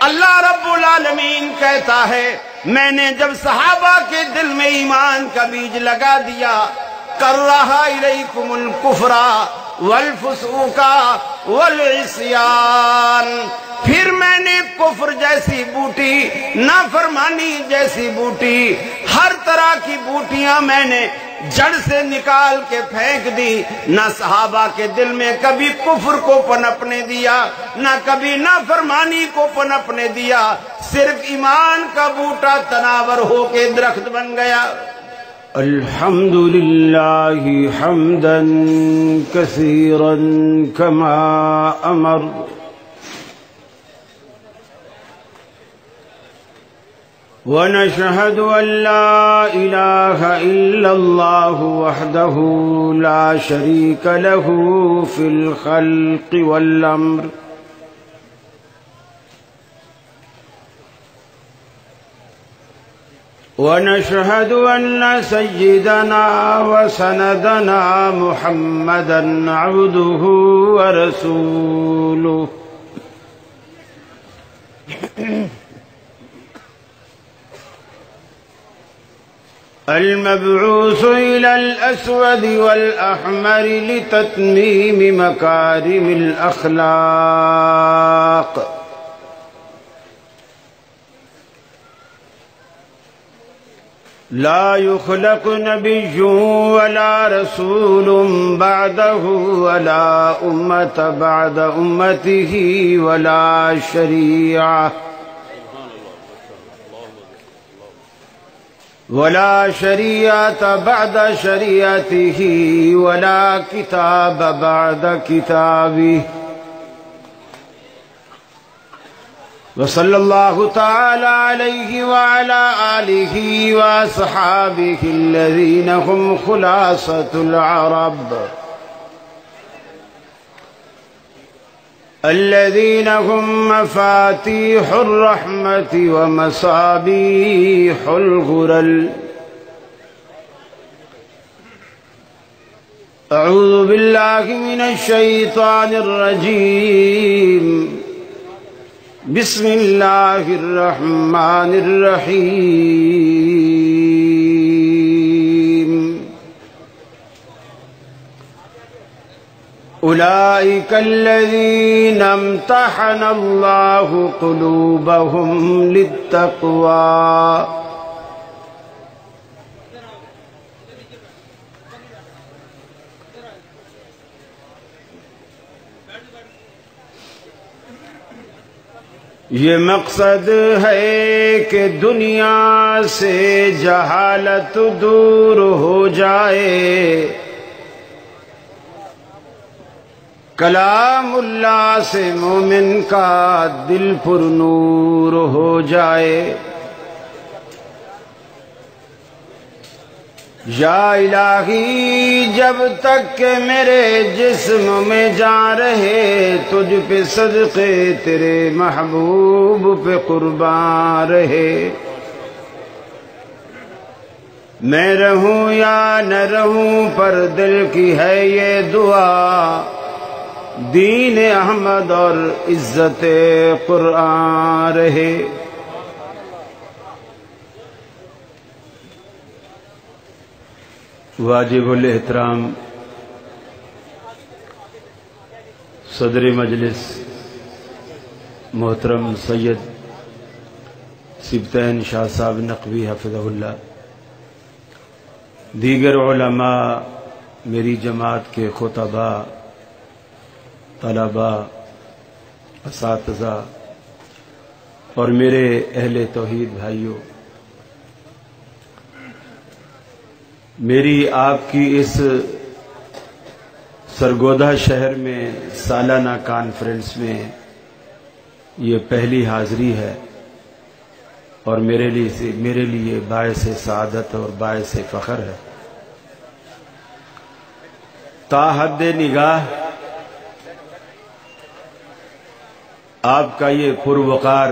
اللہ رب العالمین کہتا ہے میں نے جب صحابہ کے دل میں ایمان کا بیج لگا دیا، کرہا الیکم الکفر والفسوق والعصیان، پھر میں نے کفر جیسی بوٹی، نافرمانی جیسی بوٹی، ہر طرح کی بوٹیاں میں نے جڑ سے نکال کے پھینک دی۔ نہ صحابہ کے دل میں کبھی کفر کو پنپنے دیا، نہ کبھی نافرمانی کو پنپنے دیا، صرف ایمان کا بوٹا تناور ہو کے درخت بن گیا۔ الحمدللہ حمدا کثیرا کما امر، ونشهد أن لا إله إلا الله وحده لا شريك له في الخلق والأمر، ونشهد أن سيدنا وسندنا محمدا عبده ورسوله، المبعوث إلى الأسود والأحمر لتتميم مكارم الأخلاق، لا يخلق نبي ولا رسول بعده ولا أمة بعد أمته ولا شريعة بعد شريعته ولا كتاب بعد كتابه، وصلى الله تعالى عليه وعلى آله وأصحابه الذين هم خلاصة العرب، الذين هم مفاتيح الرحمة ومصابيح الغرل. أعوذ بالله من الشيطان الرجيم، بسم الله الرحمن الرحيم. أولئك الذين امتحن الله قلوبهم للتقوى، یہ مقصد ہے کہ دنیا سے جہالت دور ہو جائے، کلام اللہ سے مومن کا دل پر نور ہو جائے۔ یا الہی جب تک کہ میرے جسم میں جان رہے، تجھ پہ صدقے تیرے محبوب پہ قربان رہے، میں رہوں یا نہ رہوں پر دل کی ہے یہ دعا، دین احمد اور عزت قرآن رہے۔ واجب الاحترام صدر مجلس محترم سید سبطین شاہ صاحب نقوی حفظہ اللہ، دیگر علماء، میری جماعت کے خطباء، طلباء، اساتذہ اور میرے اہل توحید بھائیوں، میری آپ کی اس سرگودھا شہر میں سالانہ کانفرنس میں یہ پہلی حاضری ہے، اور میرے لیے باعث سعادت اور باعث فخر ہے۔ تا حد نگاہ آپ کا یہ پروقار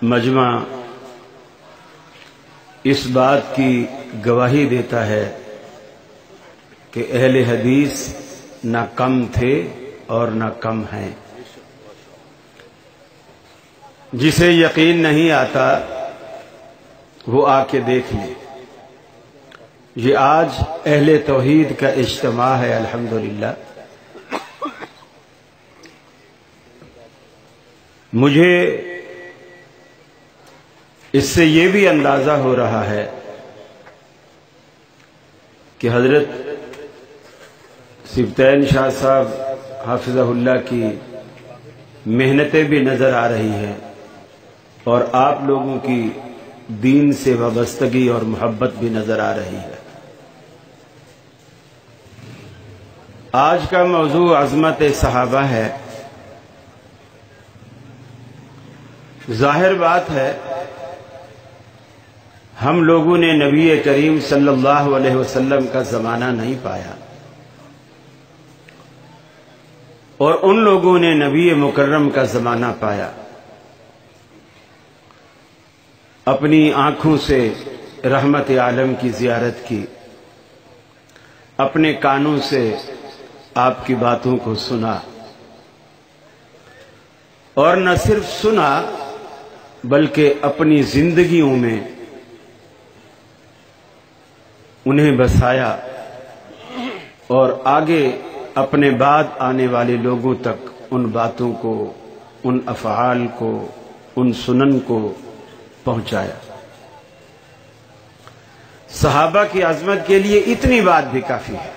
مجمع اس بات کی گواہی دیتا ہے کہ اہل حدیث نہ کم تھے اور نہ کم ہیں۔ جسے یقین نہیں آتا وہ آ کے دیکھ لے۔ یہ آج اہل توحید کا اجتماع ہے الحمدللہ۔ مجھے اس سے یہ بھی اندازہ ہو رہا ہے کہ حضرت سبطین شاہ صاحب حافظہ اللہ کی محنتیں بھی نظر آ رہی ہیں اور آپ لوگوں کی دین سے وابستگی اور محبت بھی نظر آ رہی ہے۔ آج کا موضوع عظمت صحابہ ہے۔ ظاہر بات ہے ہم لوگوں نے نبی کریم صلی اللہ علیہ وسلم کا زمانہ نہیں پایا اور ان لوگوں نے نبی مکرم کا زمانہ پایا۔ اپنی آنکھوں سے رحمت عالم کی زیارت کی، اپنے کانوں سے آپ کی باتوں کو سنا، اور نہ صرف سنا بلکہ اپنی زندگیوں میں انہیں بسایا اور آگے اپنے بعد آنے والے لوگوں تک ان باتوں کو، ان افعال کو، ان سنن کو پہنچایا۔ صحابہ کی عظمت کے لیے اتنی بات بھی کافی ہے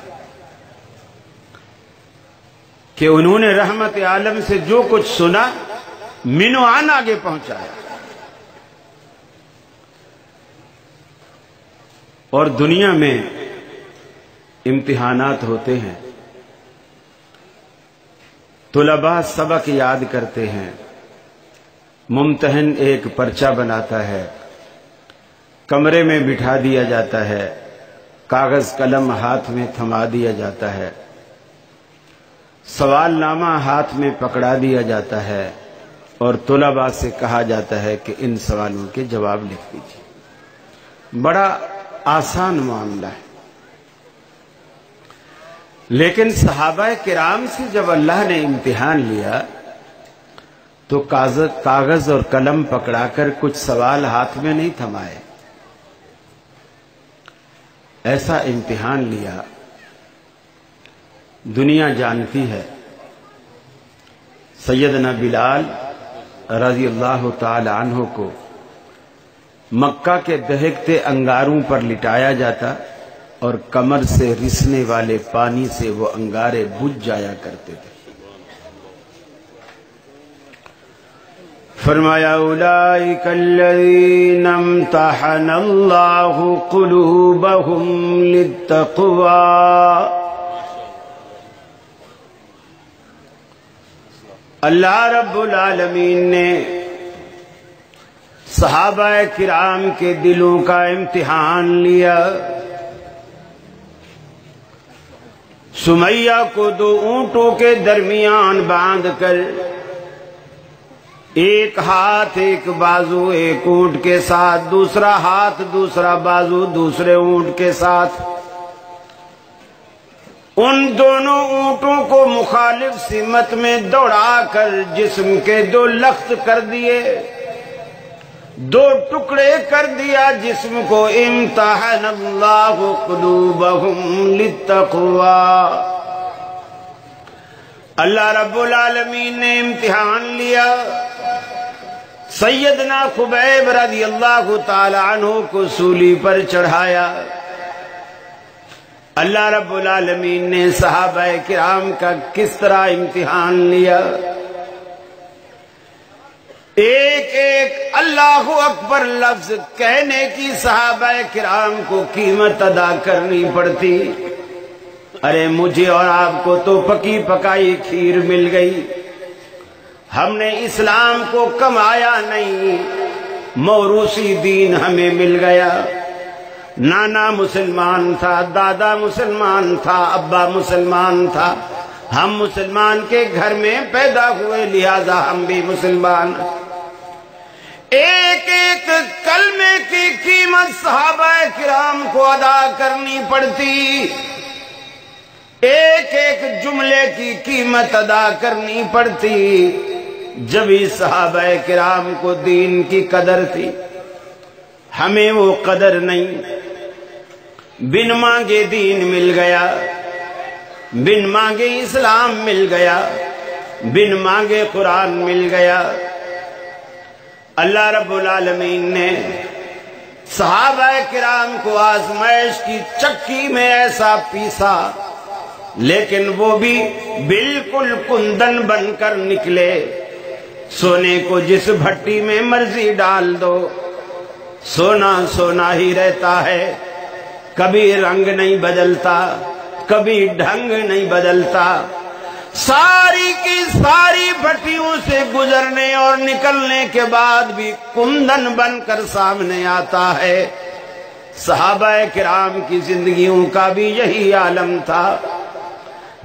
کہ انہوں نے رحمت عالم سے جو کچھ سنا منو عن آگے پہنچایا۔ اور دنیا میں امتحانات ہوتے ہیں، طلباء سبق یاد کرتے ہیں، ممتحن ایک پرچہ بناتا ہے، کمرے میں بٹھا دیا جاتا ہے، کاغذ قلم ہاتھ میں تھما دیا جاتا ہے، سوال نامہ ہاتھ میں پکڑا دیا جاتا ہے اور طلباء سے کہا جاتا ہے کہ ان سوالوں کے جواب لکھ دیجیے۔ بڑا آسان معاملہ ہے، لیکن صحابہ کرام سے جب اللہ نے امتحان لیا تو کاغذ اور قلم پکڑا کر کچھ سوال ہاتھ میں نہیں تھمائے، ایسا امتحان لیا دنیا جانتی ہے۔ سیدنا بلال رضی اللہ تعالی عنہ کو مکہ کے دہکتے انگاروں پر لٹایا جاتا اور کمر سے رسنے والے پانی سے وہ انگارے بجھ جایا کرتے تھے۔ فرمایا اولئک الذین امتحن اللہ قلوبہم للتقوی۔ اللہ رب العالمین نے صحابہ کرام کے دلوں کا امتحان لیا۔ سمیہ کو 2 اونٹوں کے درمیان باندھ کر ایک ہاتھ ایک بازو ایک اونٹ کے ساتھ، دوسرا ہاتھ دوسرا بازو دوسرے اونٹ کے ساتھ، ان دونوں اونٹوں کو مخالف سمت میں دوڑا کر جسم کے 2 لخت کر دیے، 2 ٹکڑے کر دیا جسم کو۔ امتحن اللہ قلوبہم للتقوی۔ اللہ رب العالمین نے امتحان لیا۔ سیدنا خبیب رضی اللہ تعالی عنہ کو سولی پر چڑھایا۔ اللہ رب العالمین نے صحابہ کرام کا کس طرح امتحان لیا۔ ایک ایک اللہ اکبر لفظ کہنے کی صحابہ کرام کو قیمت ادا کرنی پڑتی۔ ارے مجھے اور آپ کو تو پکی پکائی کھیر مل گئی، ہم نے اسلام کو کمایا نہیں، موروثی دین ہمیں مل گیا۔ نانا مسلمان تھا، دادا مسلمان تھا، ابا مسلمان تھا، ہم مسلمان کے گھر میں پیدا ہوئے لہذا ہم بھی مسلمان۔ ایک ایک کلمے کی قیمت صحابہ کرام کو ادا کرنی پڑتی، ایک ایک جملے کی قیمت ادا کرنی پڑتی۔ جبھی صحابہ کرام کو دین کی قدر تھی، ہمیں وہ قدر نہیں۔ بن مانگے دین مل گیا، بن مانگے اسلام مل گیا، بن مانگے قرآن مل گیا۔ اللہ رب العالمین نے صحابہ کرام کو آزمائش کی چکی میں ایسا پیسا، لیکن وہ بھی بالکل کندن بن کر نکلے۔ سونے کو جس بھٹی میں مرضی ڈال دو، سونا سونا ہی رہتا ہے، کبھی رنگ نہیں بدلتا، کبھی ڈھنگ نہیں بدلتا۔ ساری کی ساری بھٹیوں سے گزرنے اور نکلنے کے بعد بھی کندن بن کر سامنے آتا ہے۔ صحابہ کرام کی زندگیوں کا بھی یہی عالم تھا۔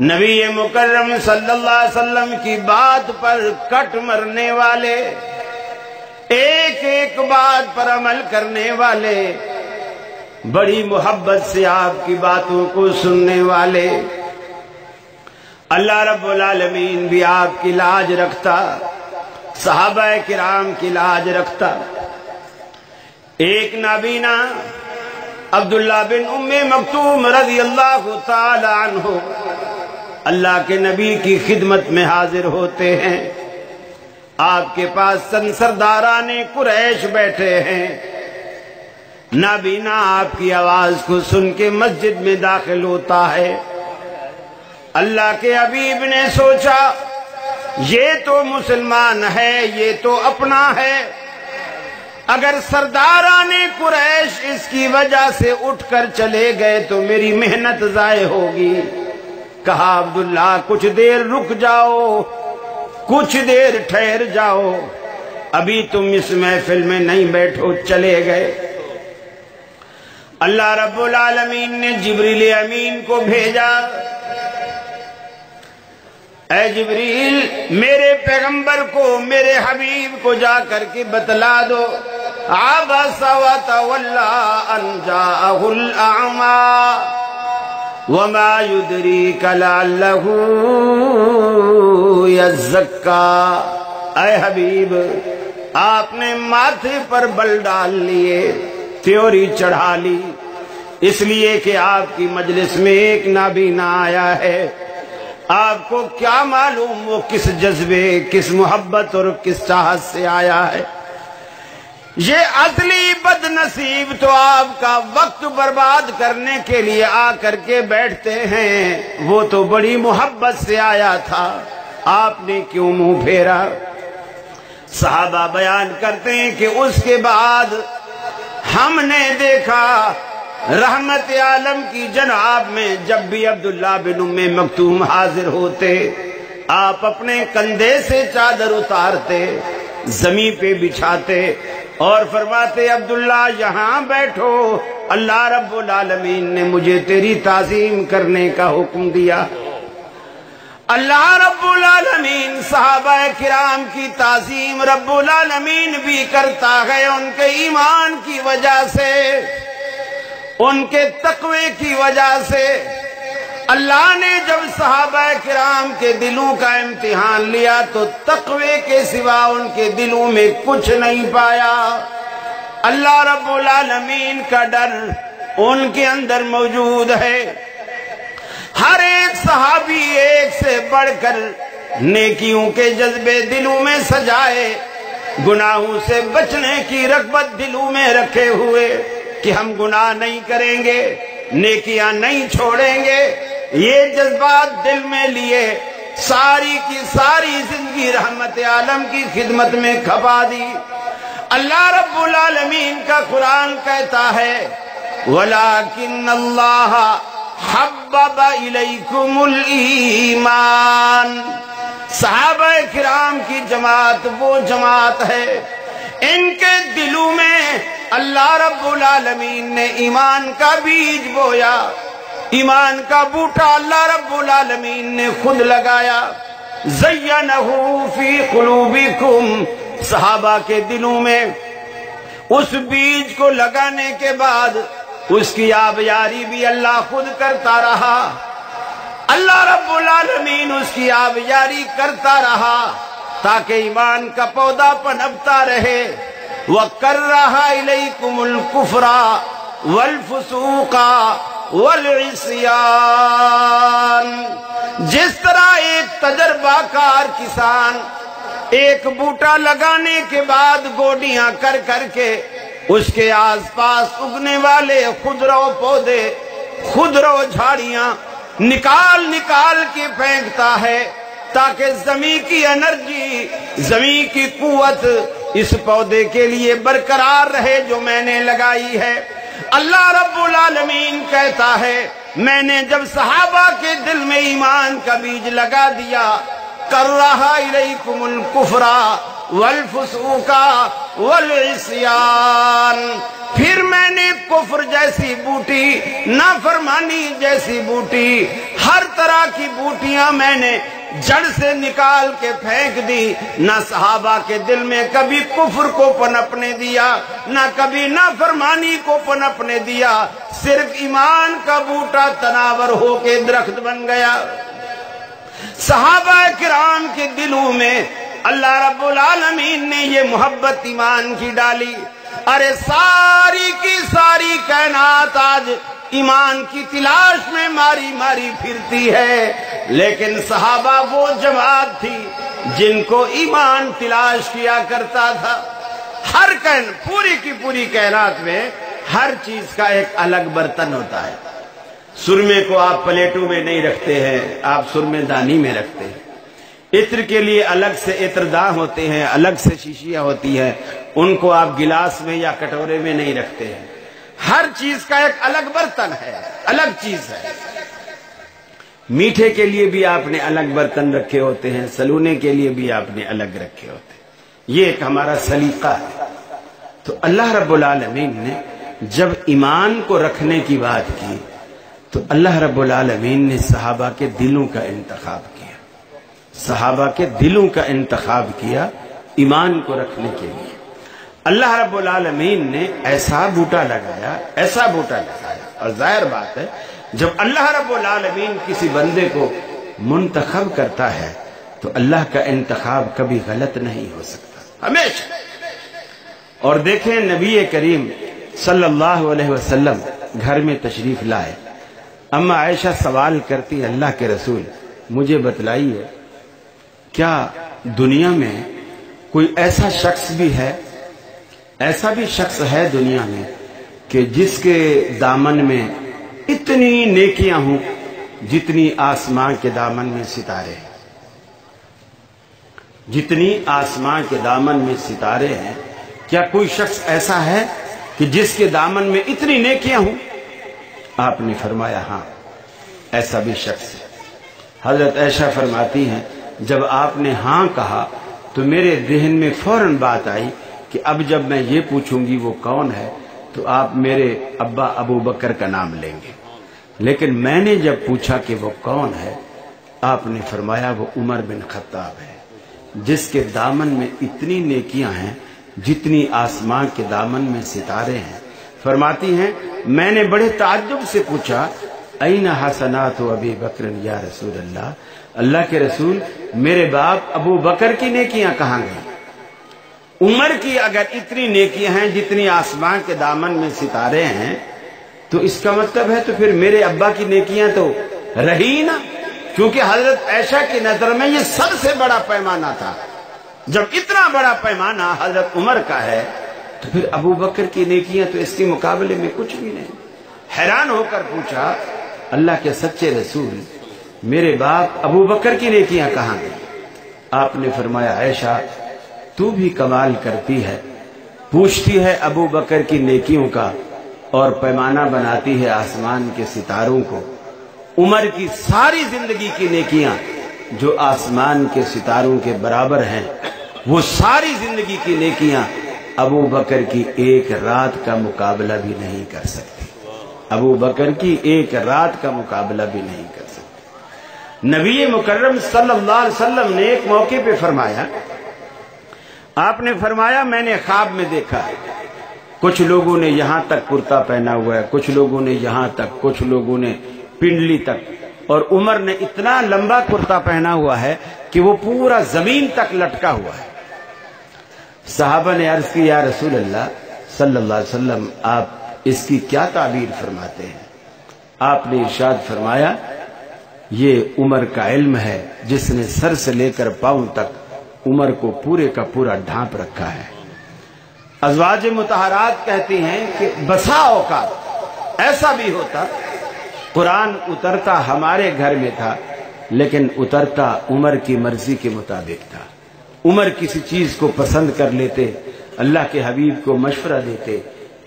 نبی مکرم صلی اللہ علیہ وسلم کی بات پر کٹ مرنے والے، ایک ایک بات پر عمل کرنے والے، بڑی محبت سے آپ کی باتوں کو سننے والے۔ اللہ رب العالمین بھی آپ کی لاج رکھتا، صحابہ کرام کی لاج رکھتا۔ ایک نابینا عبداللہ بن ام مکتوم رضی اللہ تعالی عنہ اللہ کے نبی کی خدمت میں حاضر ہوتے ہیں۔ آپ کے پاس سرداران قریش بیٹھے ہیں۔ نابینا آپ کی آواز کو سن کے مسجد میں داخل ہوتا ہے۔ اللہ کے حبیب نے سوچا یہ تو مسلمان ہے، یہ تو اپنا ہے، اگر سرداران قریش اس کی وجہ سے اٹھ کر چلے گئے تو میری محنت ضائع ہوگی۔ کہا عبداللہ کچھ دیر رک جاؤ، کچھ دیر ٹھہر جاؤ، ابھی تم اس محفل میں نہیں بیٹھو، چلے گئے۔ اللہ رب العالمین نے جبریل امین کو بھیجا، اے جبریل میرے پیغمبر کو، میرے حبیب کو جا کر کے بتلا دو، عبس وتولی ان جاءہ الاعمی وما یدریک لعلہ یزکی۔ اے حبیب آپ نے ماتھے پر بل ڈال لیے، تیوری چڑھا لی، اس لیے کہ آپ کی مجلس میں ایک نابینا آیا ہے۔ آپ کو کیا معلوم وہ کس جذبے، کس محبت اور کس چاہت سے آیا ہے۔ یہ اصلی بد نصیب تو آپ کا وقت برباد کرنے کے لیے آ کر کے بیٹھتے ہیں، وہ تو بڑی محبت سے آیا تھا، آپ نے کیوں منہ پھیرا؟ صحابہ بیان کرتے ہیں کہ اس کے بعد ہم نے دیکھا رحمت عالم کی جناب میں جب بھی عبداللہ بن ام مکتوم حاضر ہوتے، آپ اپنے کندھے سے چادر اتارتے، زمین پہ بچھاتے اور فرماتے عبداللہ یہاں بیٹھو، اللہ رب العالمین نے مجھے تیری تعظیم کرنے کا حکم دیا۔ اللہ رب العالمین صحابہ کرام کی تعظیم رب العالمین بھی کرتا ہے ان کے ایمان کی وجہ سے، ان کے تقوی کی وجہ سے۔ اللہ نے جب صحابہ کرام کے دلوں کا امتحان لیا تو تقوی کے سوا ان کے دلوں میں کچھ نہیں پایا۔ اللہ رب العالمین کا ڈر ان کے اندر موجود ہے۔ ہر ایک صحابی ایک سے بڑھ کر نیکیوں کے جذبے دلوں میں سجائے، گناہوں سے بچنے کی رغبت دلوں میں رکھے ہوئے کہ ہم گناہ نہیں کریں گے، نیکیاں نہیں چھوڑیں گے، یہ جذبات دل میں لیے ساری کی ساری زندگی رحمت عالم کی خدمت میں کھپا دی۔ اللہ رب العالمین کا قرآن کہتا ہے وَلَكِنَّ اللَّهَ حَبَّبَ إِلَيْكُمُ الْإِيمَانَ۔ صحابہ کرام کی جماعت وہ جماعت ہے، ان کے دلوں میں اللہ رب العالمین نے ایمان کا بیج بویا، ایمان کا بوٹا اللہ رب العالمین نے خود لگایا۔ زَيَّنَهُ فِي قُلُوبِكُمْ، صحابہ کے دلوں میں اس بیج کو لگانے کے بعد اس کی آبیاری بھی اللہ خود کرتا رہا، اللہ رب العالمین اس کی آبیاری کرتا رہا۔ تاکہ ایمان کا پودا پنپتا رہے۔ وَكَرَّهَ إِلَيْكُمُ الْكُفْرَ وَالْفُسُوقَ وَالْعِصْيَانَ۔ جس طرح ایک تجربہ کار کسان ایک بوٹا لگانے کے بعد گوڈیاں کر کر کے اس کے آس پاس اگنے والے خضرو پودے، خضرو جھاڑیاں نکال نکال کے پھینکتا ہے تاکہ زمین کی انرجی، زمین کی قوت اس پودے کے لیے برقرار رہے جو میں نے لگائی ہے۔ اللہ رب العالمین کہتا ہے میں نے جب صحابہ کے دل میں ایمان کا بیج لگا دیا، کَرَّهَ إِلَيْكُمُ الْكُفْرَ وَالْفُسُوقَ وَالْعِصْيَانَ، پھر میں نے کفر جیسی بوٹی، نافرمانی جیسی بوٹی، ہر طرح کی بوٹیاں میں نے جڑ سے نکال کے پھینک دی۔ نہ صحابہ کے دل میں کبھی کفر کو پنپنے دیا، نہ کبھی نافرمانی کو پنپنے دیا، صرف ایمان کا بوٹا تناور ہو کے درخت بن گیا۔ صحابہ کرام کے دلوں میں اللہ رب العالمین نے یہ محبت ایمان کی ڈالی۔ ارے ساری کی ساری کائنات آج ایمان کی تلاش میں ماری ماری پھرتی ہے، لیکن صحابہ وہ جماعت تھی جن کو ایمان تلاش کیا کرتا تھا۔ ہر پوری کی پوری کائنات میں ہر چیز کا ایک الگ برتن ہوتا ہے۔ سرمے کو آپ پلیٹوں میں نہیں رکھتے ہیں، آپ سرمے دانی میں رکھتے ہیں۔ عطر کے لیے الگ سے عطرداں ہوتے ہیں، الگ سے شیشیاں ہوتی ہیں، ان کو آپ گلاس میں یا کٹورے میں نہیں رکھتے ہیں۔ ہر چیز کا ایک الگ برتن ہے، الگ چیز ہے۔ میٹھے کے لیے بھی آپ نے الگ برتن رکھے ہوتے ہیں، سلونے کے لیے بھی آپ نے الگ رکھے ہوتے ہیں۔ یہ ایک ہمارا سلیقہ ہے۔ تو اللہ رب العالمین نے جب ایمان کو رکھنے کی بات کی تو اللہ رب العالمین نے صحابہ کے دلوں کا انتخاب کیا، صحابہ کے دلوں کا انتخاب کیا ایمان کو رکھنے کے لیے۔ اللہ رب العالمین نے ایسا بوٹا لگایا، ایسا بوٹا لگایا، اور ظاہر بات ہے جب اللہ رب العالمین کسی بندے کو منتخب کرتا ہے تو اللہ کا انتخاب کبھی غلط نہیں ہو سکتا، ہمیشہ۔ اور دیکھیں نبی کریم صلی اللہ علیہ وسلم گھر میں تشریف لائے، اما عائشہ سوال کرتی اللہ کے رسول مجھے بتلائیے کیا دنیا میں کوئی ایسا شخص بھی ہے، ایسا بھی شخص ہے دنیا میں کہ جس کے دامن میں اتنی نیکیاں ہوں جتنی آسمان کے دامن میں ستارے ہیں، جتنی آسمان کے دامن میں ستارے ہیں؟ کیا کوئی شخص ایسا ہے کہ جس کے دامن میں اتنی نیکیاں ہوں؟ آپ نے فرمایا ہاں ایسا بھی شخص ہے۔ حضرت عائشہ فرماتی ہیں جب آپ نے ہاں کہا تو میرے ذہن میں فوراً بات آئی کہ اب جب میں یہ پوچھوں گی وہ کون ہے تو آپ میرے ابا ابو بکر کا نام لیں گے، لیکن میں نے جب پوچھا کہ وہ کون ہے آپ نے فرمایا وہ عمر بن خطاب ہے، جس کے دامن میں اتنی نیکیاں ہیں جتنی آسمان کے دامن میں ستارے ہیں۔ فرماتی ہیں میں نے بڑے تعجب سے پوچھا این حسنات ابی بکر یا رسول اللہ، اللہ کے رسول میرے باپ ابو بکر کی نیکیاں کہاں گئیں؟ عمر کی اگر اتنی نیکیاں ہیں جتنی آسمان کے دامن میں ستارے ہیں تو اس کا مطلب ہے تو پھر میرے ابا کی نیکیاں تو رہی نا، کیونکہ حضرت عائشہ کی نظر میں یہ سب سے بڑا پیمانہ تھا۔ جب اتنا بڑا پیمانہ حضرت عمر کا ہے تو پھر ابو بکر کی نیکیاں تو اس کے مقابلے میں کچھ بھی نہیں۔ حیران ہو کر پوچھا اللہ کے سچے رسول میرے باپ ابو بکر کی نیکیاں کہاں گئی؟ آپ نے فرمایا عائشہ تو بھی کمال کرتی ہے، پوچھتی ہے ابو بکر کی نیکیوں کا اور پیمانہ بناتی ہے آسمان کے ستاروں کو۔ عمر کی ساری زندگی کی نیکیاں جو آسمان کے ستاروں کے برابر ہیں، وہ ساری زندگی کی نیکیاں ابو بکر کی ایک رات کا مقابلہ بھی نہیں کر سکتی، ابو بکر کی ایک رات کا مقابلہ بھی نہیں کر سکتی۔ نبی مکرم صلی اللہ علیہ وسلم نے ایک موقع پہ فرمایا، آپ نے فرمایا میں نے خواب میں دیکھا کچھ لوگوں نے یہاں تک کرتا پہنا ہوا ہے، کچھ لوگوں نے یہاں تک، کچھ لوگوں نے پنڈلی تک، اور عمر نے اتنا لمبا کرتا پہنا ہوا ہے کہ وہ پورا زمین تک لٹکا ہوا ہے۔ صحابہ نے عرض کی یا رسول اللہ صلی اللہ علیہ وسلم آپ اس کی کیا تعبیر فرماتے ہیں؟ آپ نے ارشاد فرمایا یہ عمر کا علم ہے جس نے سر سے لے کر پاؤں تک عمر کو پورے کا پورا ڈھانپ رکھا ہے۔ ازواج مطہرات کہتی ہیں کہ بسا اوقات ایسا بھی ہوتا قرآن اترتا ہمارے گھر میں تھا لیکن اترتا عمر کی مرضی کے مطابق تھا۔ عمر کسی چیز کو پسند کر لیتے، اللہ کے حبیب کو مشورہ دیتے،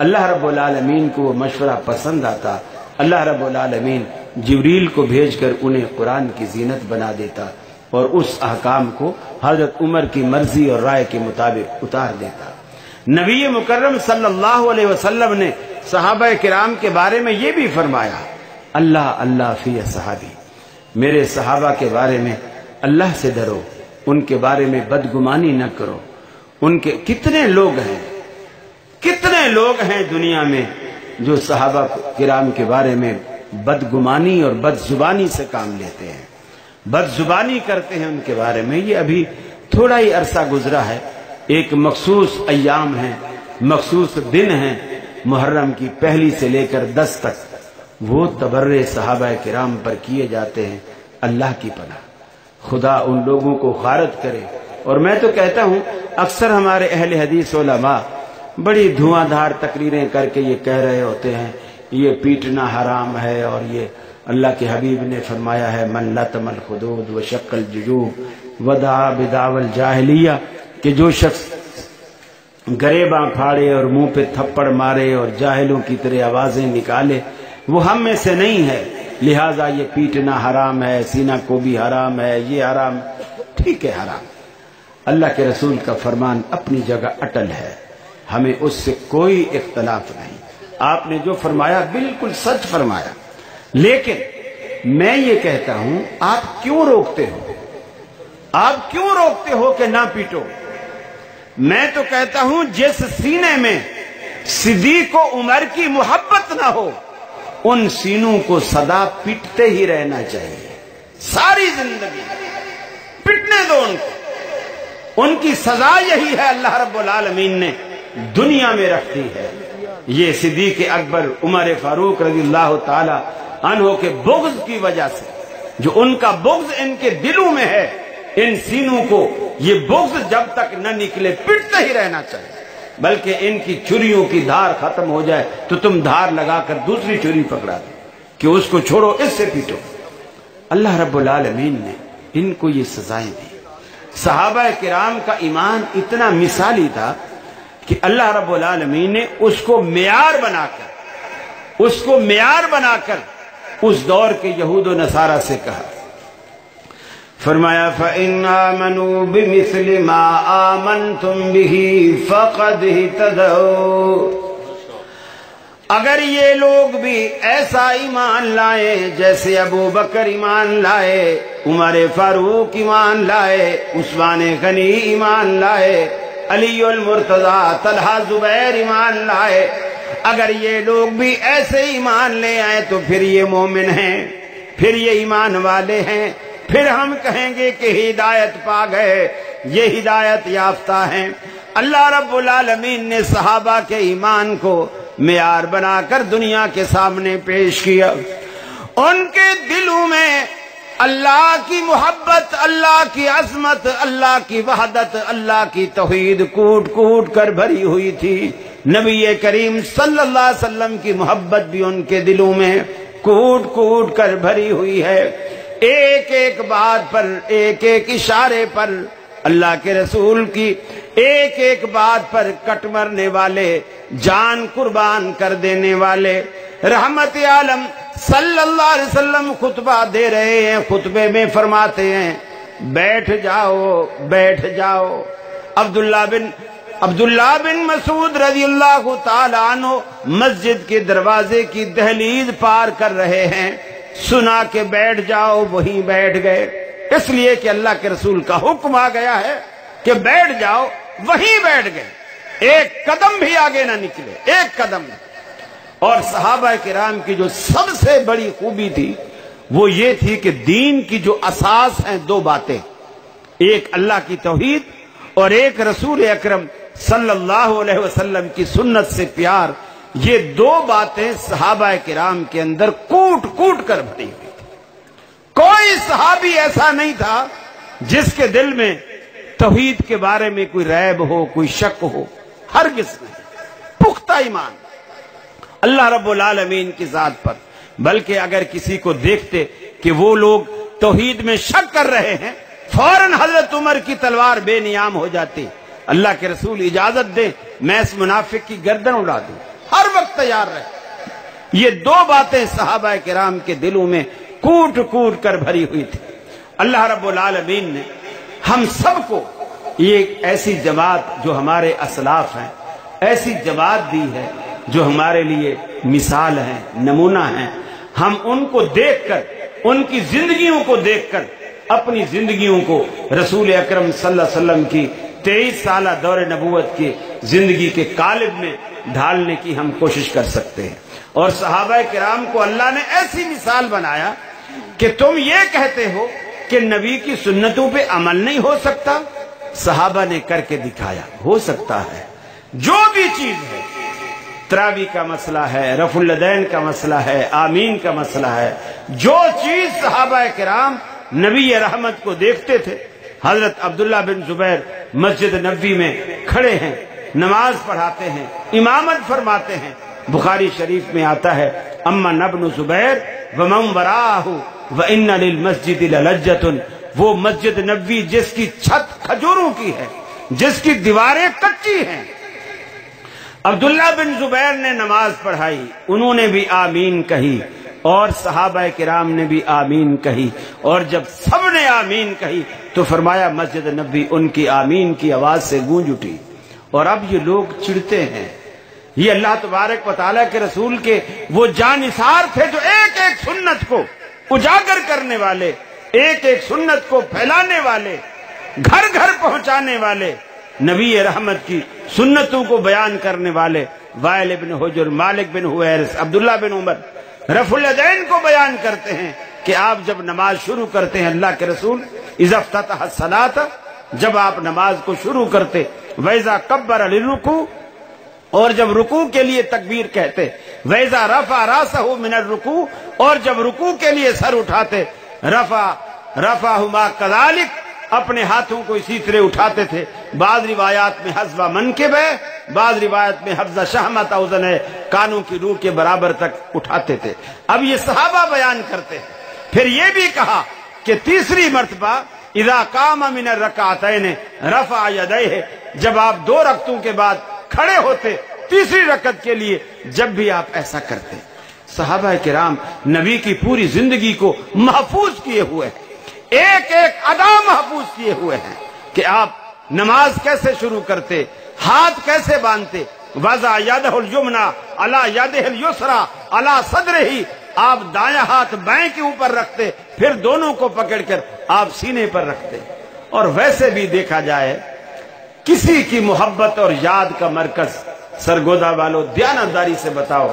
اللہ رب العالمین کو وہ مشورہ پسند آتا، اللہ رب العالمین جبریل کو بھیج کر انہیں قرآن کی زینت بنا دیتا اور اس احکام کو حضرت عمر کی مرضی اور رائے کے مطابق اتار دیتا۔ نبی مکرم صلی اللہ علیہ وسلم نے صحابہ کرام کے بارے میں یہ بھی فرمایا اللہ اللہ فی اصحابی، میرے صحابہ کے بارے میں اللہ سے ڈرو، ان کے بارے میں بدگمانی نہ کرو۔ ان کے کتنے لوگ ہیں دنیا میں جو صحابہ کرام کے بارے میں بدگمانی اور بدزبانی سے کام لیتے ہیں، بدزبانی کرتے ہیں ان کے بارے میں۔ یہ ابھی تھوڑا ہی عرصہ گزرا ہے، ایک مخصوص ایام ہیں، مخصوص دن ہیں، محرم کی پہلی سے لے کر 10 تک وہ تبرے صحابہ کرام پر کیے جاتے ہیں۔ اللہ کی پناہ خدا ان لوگوں کو غارت کرے۔ اور میں تو کہتا ہوں اکثر ہمارے اہل حدیث علماء بڑی دھواں دھار تقریریں کر کے یہ کہہ رہے ہوتے ہیں یہ پیٹنا حرام ہے اور یہ اللہ کے حبیب نے فرمایا ہے من لطم الخدود وشق الجیوب ودعا بدعوى الجاہلیہ، کہ جو شخص گریباں پھاڑے اور منہ پہ تھپڑ مارے اور جاہلوں کی طرح آوازیں نکالے وہ ہم میں سے نہیں ہے، لہٰذا یہ پیٹنا حرام ہے، سینہ کو بھی حرام ہے، یہ حرام۔ ٹھیک ہے حرام، اللہ کے رسول کا فرمان اپنی جگہ اٹل ہے، ہمیں اس سے کوئی اختلاف نہیں، آپ نے جو فرمایا بالکل سچ فرمایا۔ لیکن میں یہ کہتا ہوں آپ کیوں روکتے ہو؟ آپ کیوں روکتے ہو کہ نہ پیٹو؟ میں تو کہتا ہوں جس سینے میں صدیق و عمر کی محبت نہ ہو ان سینوں کو سدا پیٹتے ہی رہنا چاہیے، ساری زندگی پٹنے دو ان کو، ان کی سزا یہی ہے اللہ رب العالمین نے دنیا میں رکھ دی ہے۔ یہ صدیق اکبر عمر فاروق رضی اللہ تعالی عنہ کے بغض کی وجہ سے، جو ان کا بغض ان کے دلوں میں ہے، ان سینوں کو یہ بغض جب تک نہ نکلے پٹتے ہی رہنا چاہیے، بلکہ ان کی چھریوں کی دھار ختم ہو جائے تو تم دھار لگا کر دوسری چھری پکڑا دو کہ اس کو چھوڑو، اس سے پیٹو۔ اللہ رب العالمین نے ان کو یہ سزائیں دی۔ صحابہ کرام کا ایمان اتنا مثالی تھا کہ اللہ رب العالمین نے اس کو معیار بنا کر اس دور کے یہود و نصارہ سے کہا، فرمایا فَإِنْ آمَنُوا بِمِثْلِ مَا آمَنْتُمْ بِهِ فَقَدْ اهْتَدَوْا، اگر یہ لوگ بھی ایسا ایمان لائے جیسے ابو بکر ایمان لائے، عمر فاروق ایمان لائے، عثمان غنی ایمان لائے، علی المرتضی، طلحہ زبیر ایمان لائے، اگر یہ لوگ بھی ایسے ایمان لے آئے تو پھر یہ مومن ہیں، پھر یہ ایمان والے ہیں، پھر ہم کہیں گے کہ ہدایت پا گئے، یہ ہدایت یافتہ ہیں۔ اللہ رب العالمین نے صحابہ کے ایمان کو معیار بنا کر دنیا کے سامنے پیش کیا۔ ان کے دلوں میں اللہ کی محبت، اللہ کی عظمت، اللہ کی وحدت، اللہ کی توحید کوٹ کوٹ کر بھری ہوئی تھی۔ نبی کریم صلی اللہ علیہ وسلم کی محبت بھی ان کے دلوں میں کوٹ کوٹ کر بھری ہوئی ہے۔ ایک ایک بات پر، ایک ایک اشارے پر، اللہ کے رسول کی ایک ایک بات پر کٹ مرنے والے، جان قربان کر دینے والے، رحمت عالم صلی اللہ علیہ وسلم خطبہ دے رہے ہیں، خطبے میں فرماتے ہیں بیٹھ جاؤ بیٹھ جاؤ۔ عبداللہ بن مسعود رضی اللہ تعالی عنہ مسجد کے دروازے کی دہلیز پار کر رہے ہیں، سنا کہ بیٹھ جاؤ، وہیں بیٹھ گئے، اس لیے کہ اللہ کے رسول کا حکم آ گیا ہے کہ بیٹھ جاؤ، وہیں بیٹھ گئے، ایک قدم بھی آگے نہ نکلے، ایک قدم۔ اور صحابہ کرام کی جو سب سے بڑی خوبی تھی وہ یہ تھی کہ دین کی جو اساس ہیں دو باتیں، ایک اللہ کی توحید اور ایک رسول اکرم صلی اللہ علیہ وسلم کی سنت سے پیار، یہ دو باتیں صحابہ کرام کے اندر کوٹ کوٹ کر بھری ہوئی تھی۔ کوئی صحابی ایسا نہیں تھا جس کے دل میں توحید کے بارے میں کوئی ریب ہو، کوئی شک ہو، ہرگز نہیں، پختہ ایمان اللہ رب العالمین کی ذات پر۔ بلکہ اگر کسی کو دیکھتے کہ وہ لوگ توحید میں شک کر رہے ہیں، فوراً حضرت عمر کی تلوار بے نیام ہو جاتی، اللہ کے رسول اجازت دیں میں اس منافق کی گردن اڑا دوں، ہر وقت تیار رہے۔ یہ دو باتیں صحابہ کرام کے دلوں میں کوٹ کوٹ کر بھری ہوئی تھی۔ اللہ رب العالمین نے ہم سب کو یہ ایسی جماعت جو ہمارے اسلاف ہیں، ایسی جماعت دی ہے جو ہمارے لیے مثال ہے، نمونہ ہے۔ ہم ان کو دیکھ کر، ان کی زندگیوں کو دیکھ کر اپنی زندگیوں کو رسول اکرم صلی اللہ علیہ وسلم کی 23 سالہ دور نبوت کی زندگی کے قالب میں ڈھالنے کی ہم کوشش کر سکتے ہیں۔ اور صحابہ کرام کو اللہ نے ایسی مثال بنایا کہ تم یہ کہتے ہو کہ نبی کی سنتوں پہ عمل نہیں ہو سکتا، صحابہ نے کر کے دکھایا، ہو سکتا ہے۔ جو بھی چیز ہے، تراویح کا مسئلہ ہے، رفع الیدین کا مسئلہ ہے، آمین کا مسئلہ ہے، جو چیز صحابہ کرام نبی رحمت کو دیکھتے تھے۔ حضرت عبداللہ بن زبیر مسجد نبوی میں کھڑے ہیں، نماز پڑھاتے ہیں، امامت فرماتے ہیں۔ بخاری شریف میں آتا ہے امن ابن زبیر ومن وراءہ وان للمسجد للجۃ، وہ مسجد نبوی جس کی چھت کھجوروں کی ہے، جس کی دیواریں کچی ہیں۔ عبداللہ بن زبیر نے نماز پڑھائی، انہوں نے بھی آمین کہی اور صحابہ کرام نے بھی آمین کہی، اور جب سب نے آمین کہی تو فرمایا مسجد نبوی ان کی آمین کی آواز سے گونج اٹھی۔ اور اب یہ لوگ چڑھتے ہیں، یہ اللہ تبارک و تعالیٰ کے رسول کے وہ جانثار تھے جو ایک ایک سنت کو اجاگر کرنے والے، ایک ایک سنت کو پھیلانے والے، گھر گھر پہنچانے والے، نبی رحمت کی سنتوں کو بیان کرنے والے، وائل بن حجر، مالک بن حویرث، عبداللہ بن عمر رفع الیدین کو بیان کرتے ہیں کہ آپ جب نماز شروع کرتے ہیں، اللہ کے رسول اذا افتتح الصلاۃ، جب آپ نماز کو شروع کرتے، وَإِذَا كَبَّرَ لِلرُّكُوعِ، اور جب رکوع کے لیے تکبیر کہتے، وَإِذَا رَفَعَ رَأْسَهُ مِنَ الرُّكُوعِ، اور جب رکوع کے لیے سر اٹھاتے، رَفَعَهُمَا كَذَلِكَ، اپنے ہاتھوں کو اسی طرح اٹھاتے تھے۔ بعض روایات میں حذو منکب ہے، بعض روایت میں حذو شہمت اوزن ہے، کانوں کی روح کے برابر تک اٹھاتے تھے۔ اب یہ صحابہ بیان کرتے ہیں۔ پھر یہ بھی کہا کہ تیسری مرتبہ اذا قام من الرکعتین رفع یدیہ، جب آپ 2 رکعتوں کے بعد کھڑے ہوتے تیسری رکعت کے لیے، جب بھی آپ ایسا کرتے۔ صحابہ کرام نبی کی پوری زندگی کو محفوظ کیے ہوئے ہیں، ایک ایک ادا محفوظ کیے ہوئے ہیں کہ آپ نماز کیسے شروع کرتے، ہاتھ کیسے باندھتے، وضع یدہ الیمنی علی یدہ الیسری علی صدرہ، آپ دایاں ہاتھ بائیں کے اوپر رکھتے، پھر دونوں کو پکڑ کر آپ سینے پر رکھتے۔ اور ویسے بھی دیکھا جائے کسی کی محبت اور یاد کا مرکز، سرگودا والو دیانتداری سے بتاؤ،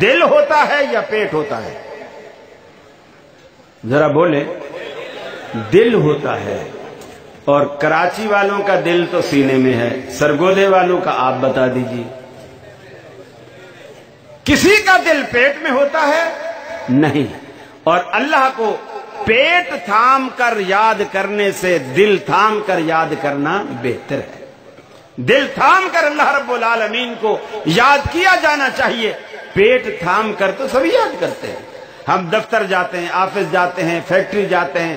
دل ہوتا ہے یا پیٹ ہوتا ہے؟ ذرا بولے، دل ہوتا ہے۔ اور کراچی والوں کا دل تو سینے میں ہے، سرگودے والوں کا آپ بتا دیجیے۔ کسی کا دل پیٹ میں ہوتا ہے نہیں، اور اللہ کو پیٹ تھام کر یاد کرنے سے دل تھام کر یاد کرنا بہتر ہے۔ دل تھام کر اللہ رب العالمین کو یاد کیا جانا چاہیے، پیٹ تھام کر تو سبھی یاد کرتے ہیں۔ ہم دفتر جاتے ہیں، آفس جاتے ہیں، فیکٹری جاتے ہیں،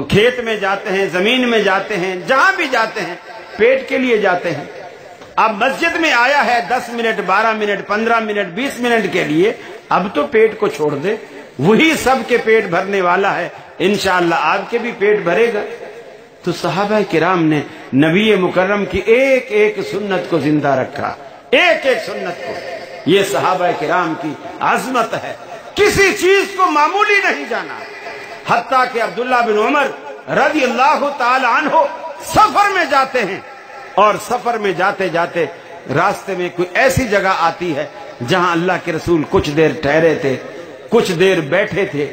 کھیت میں جاتے ہیں، زمین میں جاتے ہیں، جہاں بھی جاتے ہیں پیٹ کے لیے جاتے ہیں۔ اب مسجد میں آیا ہے 10 منٹ، 12 منٹ، 15 منٹ، 20 منٹ کے لیے، اب تو پیٹ کو چھوڑ دے، وہی سب کے پیٹ بھرنے والا ہے، انشاءاللہ آپ کے بھی پیٹ بھرے گا۔ تو صحابہ کرام نے نبی مکرم کی ایک ایک سنت کو زندہ رکھا، ایک ایک سنت کو۔ یہ صحابہ کرام کی عظمت ہے، کسی چیز کو معمولی نہیں جانا۔ حتیٰ کہ عبداللہ بن عمر رضی اللہ تعالی عنہ سفر میں جاتے ہیں، اور سفر میں جاتے جاتے راستے میں کوئی ایسی جگہ آتی ہے جہاں اللہ کے رسول کچھ دیر ٹھہرے تھے، کچھ دیر بیٹھے تھے،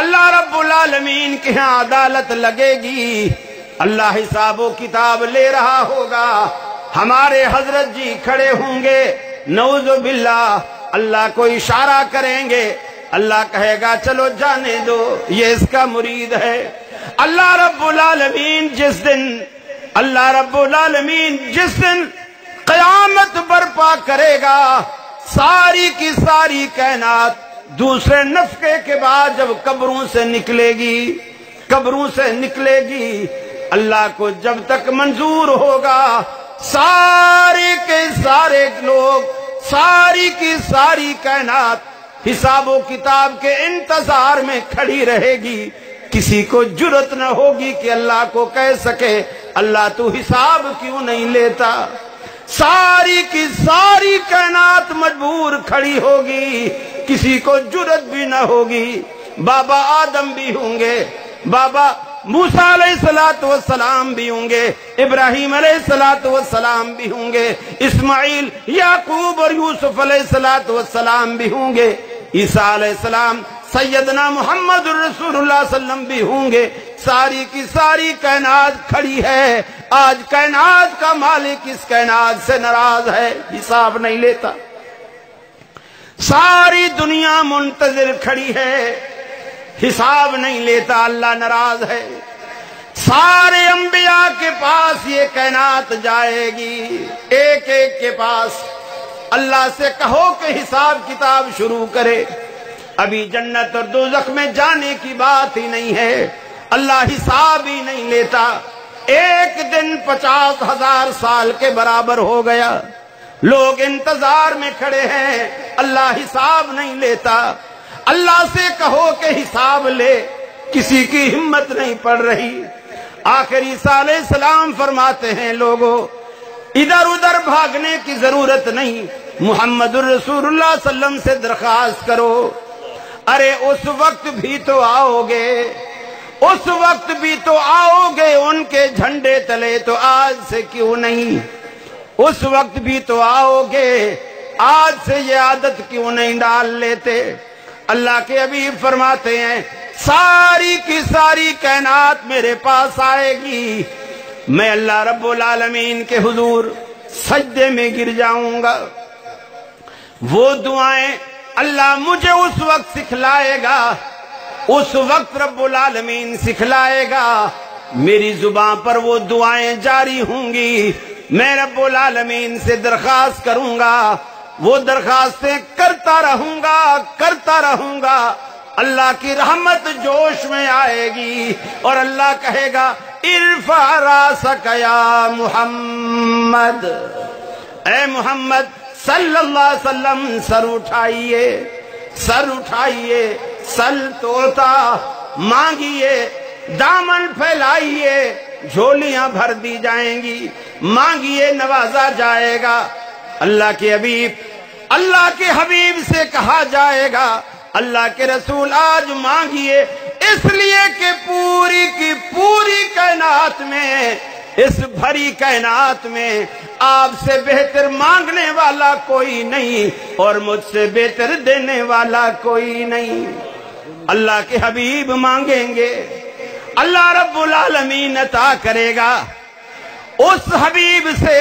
اللہ رب العالمین کے ہاں عدالت لگے گی، اللہ حساب و کتاب لے رہا ہوگا، ہمارے حضرت جی کھڑے ہوں گے، نعوذ باللہ اللہ کو اشارہ کریں گے، اللہ کہے گا چلو جانے دو، یہ اس کا مرید ہے۔ اللہ رب العالمین جس دن قیامت برپا کرے گا، ساری کی ساری کائنات دوسرے نفخے کے بعد جب قبروں سے نکلے گی، اللہ کو جب تک منظور ہوگا، سارے کے سارے لوگ، ساری کی ساری کائنات حساب و کتاب کے انتظار میں کھڑی رہے گی۔ کسی کو جرت نہ ہوگی کہ اللہ کو کہہ سکے اللہ تو حساب کیوں نہیں لیتا۔ ساری کی ساری کائنات مجبور کھڑی ہوگی، کسی کو جرت بھی نہ ہوگی۔ بابا آدم بھی ہوں گے، بابا موسیٰ علیہ السلام بھی ہوں گے، ابراہیم علیہ السلام بھی ہوں گے، اسماعیل، یعقوب اور یوسف علیہ السلام بھی ہوں گے، عیسیٰ علیہ السلام، سیدنا محمد رسول اللہ صلی اللہ علیہ وسلم بھی ہوں گے۔ ساری کی ساری کائنات کھڑی ہے۔ آج کائنات کا مالک اس کائنات سے ناراض ہے، حساب نہیں لیتا۔ ساری دنیا منتظر کھڑی ہے، حساب نہیں لیتا، اللہ ناراض ہے۔ سارے انبیاء کے پاس یہ کائنات جائے گی، ایک ایک کے پاس۔ اللہ سے کہو کہ حساب کتاب شروع کرے۔ ابھی جنت اور دوزخ میں جانے کی بات ہی نہیں ہے، اللہ حساب ہی نہیں لیتا۔ ایک دن 50,000 سال کے برابر ہو گیا، لوگ انتظار میں کھڑے ہیں، اللہ حساب نہیں لیتا۔ اللہ سے کہو کہ حساب لے، کسی کی ہمت نہیں پڑ رہی۔ آخر عیسیٰ علیہ السلام فرماتے ہیں لوگوں ادھر ادھر بھاگنے کی ضرورت نہیں، محمد الرسول اللہ صلی اللہ علیہ وسلم سے درخواست کرو۔ ارے اس وقت بھی تو آؤ گے، اس وقت بھی تو آؤ گے، ان کے جھنڈے تلے تو آج سے کیوں نہیں؟ اس وقت بھی تو آؤ گے، آج سے یہ عادت کیوں نہیں ڈال لیتے؟ اللہ کے حبیب فرماتے ہیں ساری کی ساری کائنات میرے پاس آئے گی، میں اللہ رب العالمین کے حضور سجدے میں گر جاؤں گا۔ وہ دعائیں اللہ مجھے اس وقت سکھلائے گا، اس وقت رب العالمین سکھلائے گا، میری زبان پر وہ دعائیں جاری ہوں گی، میں رب العالمین سے درخواست کروں گا، وہ درخواستیں کرتا رہوں گا، اللہ کی رحمت جوش میں آئے گی اور اللہ کہے گا ارفع راسک یا محمد، اے محمد صلی اللہ علیہ وسلم سر اٹھائیے، سل توڑتا مانگیے، دامن پھیلائیے، جھولیاں بھر دی جائیں گی، مانگیے نوازا جائے گا۔ اللہ کے حبیب سے کہا جائے گا اللہ کے رسول آج مانگیے، اس لیے کہ پوری کی پوری کائنات میں، اس بھری کائنات میں آپ سے بہتر مانگنے والا کوئی نہیں اور مجھ سے بہتر دینے والا کوئی نہیں۔ اللہ کے حبیب مانگیں گے، اللہ رب العالمین عطا کرے گا۔ اس حبیب سے،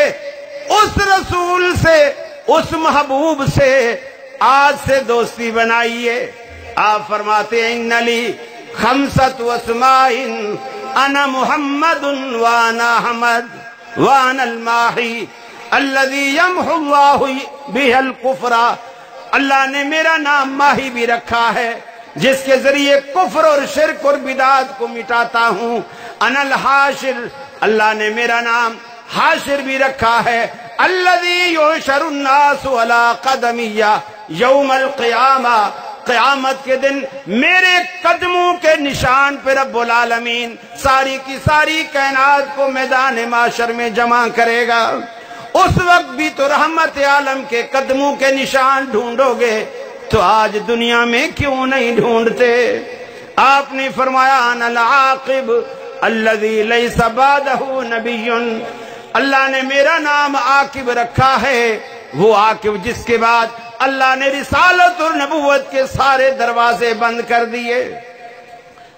اس رسول سے، اس محبوب سے آج سے دوستی بنائیے۔ آپ فرماتے ہیں ان لی خمسۃ اسماء انا محمد وانا احمد وانا الماحی الذی یمحو اللہ بہ الکفر۔ اللہ نے میرا نام ماہی بھی رکھا ہے جس کے ذریعے کفر اور شرک اور بدعات کو مٹاتا ہوں۔ انا الحاشر، اللہ نے میرا نام حاشر بھی رکھا ہے۔ الذی یحشر الناس علی قدمیہ یوم القیامہ، قیامت کے دن میرے قدموں کے نشان پہ رب العالمین ساری کی ساری کائنات کو میدان معاشر میں جمع کرے گا۔ اس وقت بھی تو رحمت عالم کے قدموں کے نشان ڈھونڈو گے، تو آج دنیا میں کیوں نہیں ڈھونڈتے؟ آپ نے فرمایا انا العاقب الذی لیس بعدہ نبی، اللہ نے میرا نام عاقب رکھا ہے، وہ عاقب جس کے بعد اللہ نے رسالت اور نبوت کے سارے دروازے بند کر دیے۔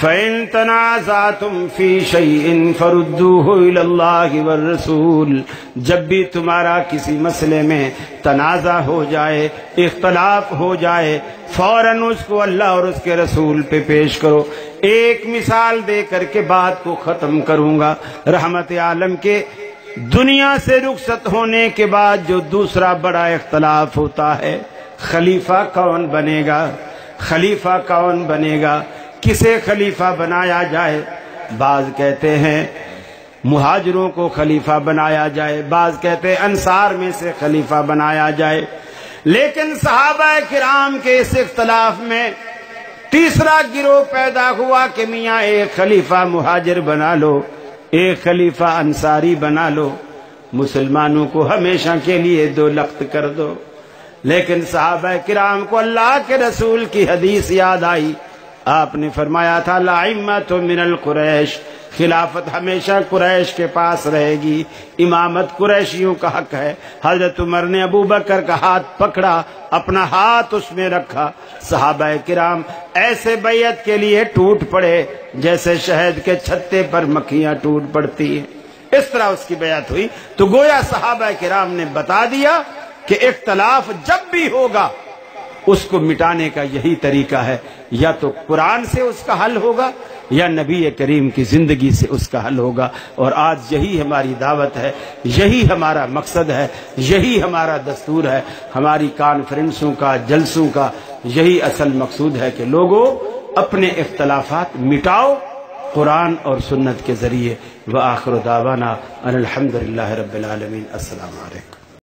فَإِن تَنَازَعْتُمْ فِي شَيْءٍ فَرُدُّوهُ إِلَى اللَّهِ وَالرَّسُولِ، جب بھی تمہارا کسی مسئلے میں تنازع ہو جائے، اختلاف ہو جائے، فوراً اس کو اللہ اور اس کے رسول پہ پیش کرو۔ ایک مثال دے کر کے بات کو ختم کروں گا۔ رحمت عالم کے دنیا سے رخصت ہونے کے بعد جو دوسرا بڑا اختلاف ہوتا ہے، خلیفہ کون بنے گا؟ خلیفہ کون بنے گا؟ کسے خلیفہ بنایا جائے؟ بعض کہتے ہیں مہاجروں کو خلیفہ بنایا جائے، بعض کہتے ہیں انصار میں سے خلیفہ بنایا جائے، لیکن صحابہ کرام کے اس اختلاف میں تیسرا گروہ پیدا ہوا کہ میاں ایک خلیفہ مہاجر بنا لو، ایک خلیفہ انصاری بنا لو، مسلمانوں کو ہمیشہ کے لیے دو لخت کر دو۔ لیکن صحابہ کرام کو اللہ کے رسول کی حدیث یاد آئی، آپ نے فرمایا تھا لَعِمَّةٌ مِّنَ الْقُرَيْشِ، خلافت ہمیشہ قریش کے پاس رہے گی، امامت قریشیوں کا حق ہے۔ حضرت عمر نے ابو بکر کا ہاتھ پکڑا، اپنا ہاتھ اس میں رکھا، صحابہ کرام ایسے بیعت کے لیے ٹوٹ پڑے جیسے شہد کے چھتے پر مکھیاں ٹوٹ پڑتی ہیں، اس طرح اس کی بیعت ہوئی۔ تو گویا صحابہ کرام نے بتا دیا کہ اختلاف جب بھی ہوگا اس کو مٹانے کا یہی طریقہ ہے، یا تو قرآن سے اس کا حل ہوگا یا نبی کریم کی زندگی سے اس کا حل ہوگا۔ اور آج یہی ہماری دعوت ہے، یہی ہمارا مقصد ہے، یہی ہمارا دستور ہے، ہماری کانفرنسوں کا، جلسوں کا یہی اصل مقصود ہے کہ لوگوں اپنے اختلافات مٹاؤ قرآن اور سنت کے ذریعے۔ وآخر دعوانا ان الحمد للہ رب العالمین۔ السلام علیکم۔